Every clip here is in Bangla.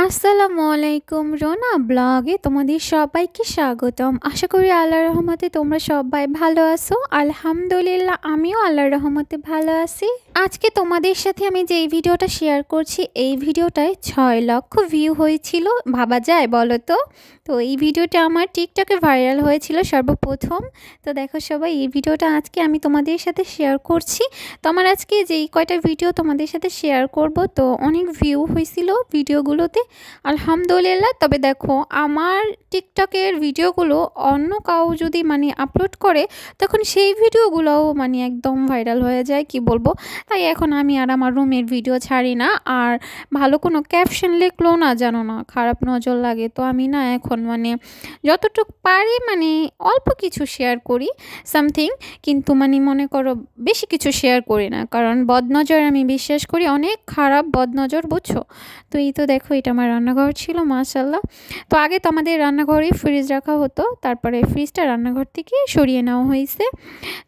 আসসালামু আলাইকুম রোনা ব্লগে তোমাদের সবাইকে স্বাগতম। আশা করি আল্লাহর রহমতে তোমরা সবাই ভালো আছো। আলহামদুলিল্লাহ আমিও আল্লাহর রহমতে ভালো আছি। আজকে তোমাদের সাথে আমি যে এই ভিডিওটা শেয়ার করছি, এই ভিডিওটায় 6 লক্ষ ভিউ হয়েছিল। ভাবা যায় বলো তো? তো এই ভিডিওটা আমার টিকটকে ভাইরাল হয়েছিল সর্বপ্রথম। তো দেখো সবাই, এই ভিডিওটা আজকে আমি তোমাদের সাথে শেয়ার করছি। তো আমার আজকে যেই কয়টা ভিডিও তোমাদের সাথে শেয়ার করব, তো অনেক ভিউ হয়েছিল ভিডিওগুলোতে, আলহামদুলিল্লাহ। তবে দেখো, আমার টিকটকের ভিডিওগুলো অন্য কাউ যদি আপলোড করে, তখন সেই ভিডিওগুলোও একদম ভাইরাল হয়ে যায়, কি বলবো। তাই এখন আমি আর আমার রুমের ভিডিও ছাড়ি না, আর ভালো কোনো ক্যাপশন লিখলেও না, জানো না, খারাপ নজর লাগে। তো আমি না এখন যতটুকু পারি অল্প কিছু শেয়ার করি সামথিং, কিন্তু মনে করো বেশি কিছু শেয়ার করি না, কারণ বদনজর আমি বিশ্বাস করি, অনেক খারাপ বদনজর, বুঝছো। তো এই তো দেখো, এটা আমার রান্নাঘর ছিল মাশাল্লাহ। তো আগে তো আমাদের রান্নাঘরেই ফ্রিজ রাখা হতো, তারপরে ফ্রিজটা রান্নাঘর থেকে সরিয়ে নেওয়া হয়েছে।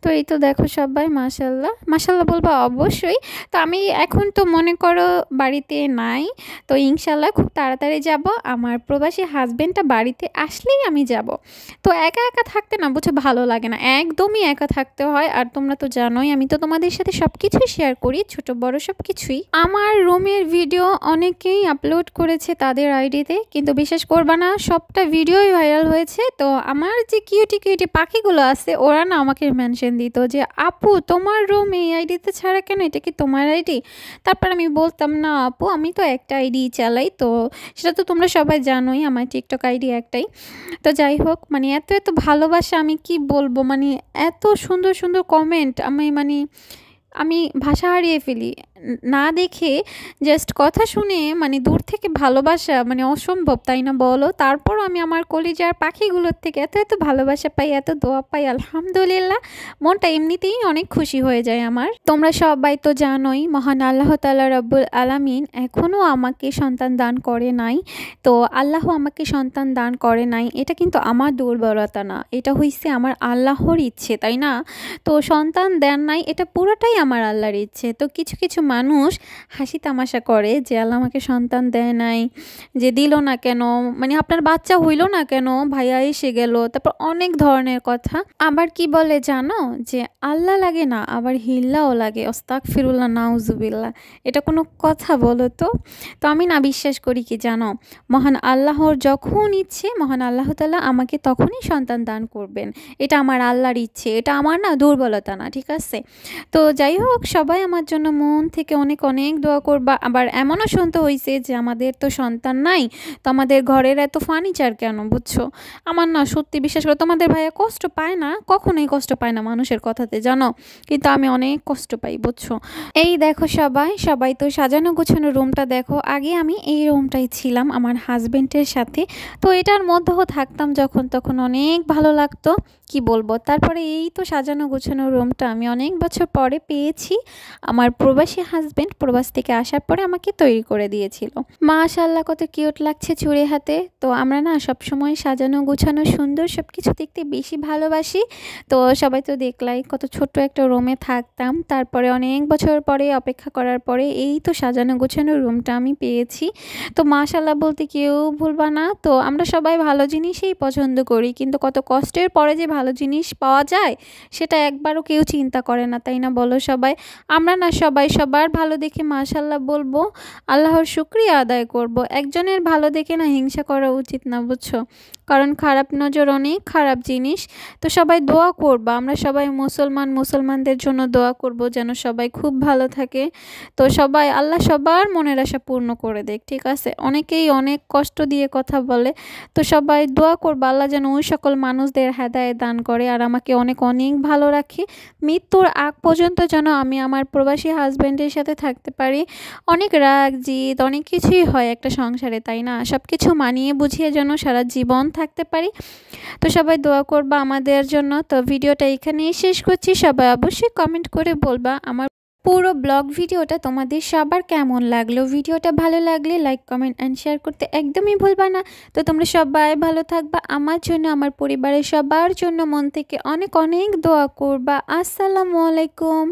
তো এই তো দেখো সবাই, মাশাল্লাহ মাশাল্লাহ বলবো অবশ্যই। তো আমি এখন তো মনে করো বাড়িতে নাই, তো ইনশাল্লাহ খুব তাড়াতাড়ি যাব। আমার প্রবাসী হাজবেন্ডটা বাড়িতে আসলেই আমি যাব। তো একা একা থাকতে না, বুঝছো, ভালো লাগে না, একদমই একা থাকতে হয়। আর তোমরা তো জানোই, আমি তো তোমাদের সাথে সব কিছুই শেয়ার করি, ছোট বড় সব কিছুই। আমার রুমের ভিডিও অনেকেই আপলোড করেছে তাদের আইডিতে, কিন্তু বিশ্বাস করবা না, সবটা ভিডিওই ভাইরাল হয়েছে। তো আমার যে কিউটি কিউটি পাখিগুলো আছে, ওরা না আমাকে মেনশন দিত যে আপু তোমার রুম এই আইডিতে ছাড়া কেন, এটা কি তোমার আইডি? তারপর আমি বলতাম না আপু, আমি তো একটা আইডি চালাই। তো সেটা তো তোমরা সবাই জানোই, আমার টিকটক আইডি একটাই। তো যাই হোক, এত এত ভালোবাসা, আমি কি বলবো, এত সুন্দর সুন্দর কমেন্ট, আমি ভাষা হারিয়ে ফেলি। না দেখে, জাস্ট কথা শুনে দূর থেকে ভালোবাসা অসম্ভব, তাই না বলো? তারপর আমি আমার কলিজার পাখিগুলোর থেকে এত এত ভালোবাসা পাই, এত দোয়া পাই, আলহামদুলিল্লাহ। মনটা এমনিতেই অনেক খুশি হয়ে যায় আমার। তোমরা সবাই তো জানোই, মহান আল্লাহ তাআলা রব্বুল আলামিন এখনও আমাকে সন্তান দান করে নাই। তো আল্লাহ আমাকে সন্তান দান করে নাই, এটা কিন্তু আমার দুর্বলতা না, এটা হইছে আমার আল্লাহর ইচ্ছে, তাই না? তো সন্তান দেন নাই, এটা পুরোটাই আমার আল্লাহর ইচ্ছে। তো কিছু কিছু মানুষ হাসি তামাশা করে যে আল্লাহ আমাকে সন্তান দেয় নাই, যে দিল না কেন, আপনার বাচ্চা হইল না কেন, ভাইয়া এসে গেল, তারপর অনেক ধরনের কথা। আবার কি বলে জানো, যে আল্লাহ লাগে না, আবার হিল্লাও লাগে, আস্তাগফিরুল্লাহ নাউজুবিল্লাহ। এটা কোনো কথা বলো তো? তো আমি না বিশ্বাস করি কি জানো, মহান আল্লাহর যখন ইচ্ছে, মহান আল্লাহ তাআলা আমাকে তখনই সন্তান দান করবেন। এটা আমার আল্লাহর ইচ্ছে, এটা আমার না দুর্বলতা না, ঠিক আছে? তো যাই হোক, সবাই আমার জন্য মন থেকে অনেক অনেক দোয়া করবা। আবার এমনও শুনতে হয়েছে যে আমাদের তো সন্তান নাই, তো আমাদের ঘরের এত ফার্নিচার কেন, বুঝছো। আমার না সত্যি বিশ্বাস করো, তোমাদের ভাইয়া কষ্ট পায় না, কখনোই কষ্ট পায় না মানুষের কথাতে, জানো, কিন্তু আমি অনেক কষ্ট পাই, বুঝছো। এই দেখো সবাই সবাই তো সাজানো গোছানো রুমটা দেখো। আগে আমি এই রুমটাই ছিলাম আমার হাজবেন্ডের সাথে, তো এটার মধ্যেও থাকতাম যখন তখন, অনেক ভালো লাগতো, কি বলবো। তারপরে এই তো সাজানো গোছানো রুমটা আমি অনেক বছর পরে পেয়েছি। আমার প্রবাসী হাজবেন্ড প্রবাস থেকে আসার পরে আমাকে তৈরি করে দিয়েছিল। মাশাআল্লাহ, কত কিউট লাগছে চুড়ি হাতে। তো আমরা না সবসময় সাজানো গোছানো সুন্দর সব কিছু দেখতে বেশি ভালোবাসি। তো সবাই তো দেখলাই, কত ছোট্ট একটা রুমে থাকতাম, তারপরে অনেক বছর পরে অপেক্ষা করার পরে এই তো সাজানো গোছানো রুমটা আমি পেয়েছি। তো মাশাআল্লাহ বলতে কেউ ভুলবা না। তো আমরা সবাই ভালো জিনিসই পছন্দ করি, কিন্তু কত কষ্টের পরে যে ভালো জিনিস পাওয়া যায়, সেটা একবারও কেউ চিন্তা করে না, তাই না বলো সবাই? আমরা না সবাই সবার ভালো দেখে মাশাআল্লাহ বলবো, আল্লাহর শুকরিয়া আদায় করব। একজনের ভালো দেখে না হিংসা করা উচিত না, বুঝছো, কারণ খারাপ নজর অনেক খারাপ জিনিস। তো সবাই দোয়া করবা, আমরা সবাই মুসলমানদের জন্য দোয়া করব, যেন সবাই খুব ভালো থাকে। তো সবাই, আল্লাহ সবার মনের আশা পূর্ণ করে দেখ, ঠিক আছে? অনেকেই অনেক কষ্ট দিয়ে কথা বলে, তো সবাই দোয়া করবা আল্লাহ যেন ওই সকল মানুষদের হেদায়েত দান করে, আর আমাকে অনেক অনেক ভালো রাখে। মৃত্যুর আগ পর্যন্ত যেন আমি আমার প্রবাসী হাজবেন্ডের সাথে থাকতে পারি। অনেক রাগ জিদ অনেক কিছুই হয় একটা সংসারে, তাই না? সব কিছু মানিয়ে বুঝিয়ে যেন সারা জীবন থাকতে পারি। তো সবাই দোয়া করবা আমাদের জন্য। তো ভিডিওটা এখানেই শেষ করছি। সবাই অবশ্যই কমেন্ট করে বলবা আমার পুরো ব্লগ ভিডিওটা তোমাদের সবার কেমন লাগলো। ভিডিওটা ভালো লাগলে লাইক কমেন্ট অ্যান্ড শেয়ার করতে একদমই ভুলবা না। তো তোমরা সবাই ভালো থাকবা, আমার জন্য আমার পরিবারের সবার জন্য মন থেকে অনেক অনেক দোয়া করবা। আসসালামু আলাইকুম।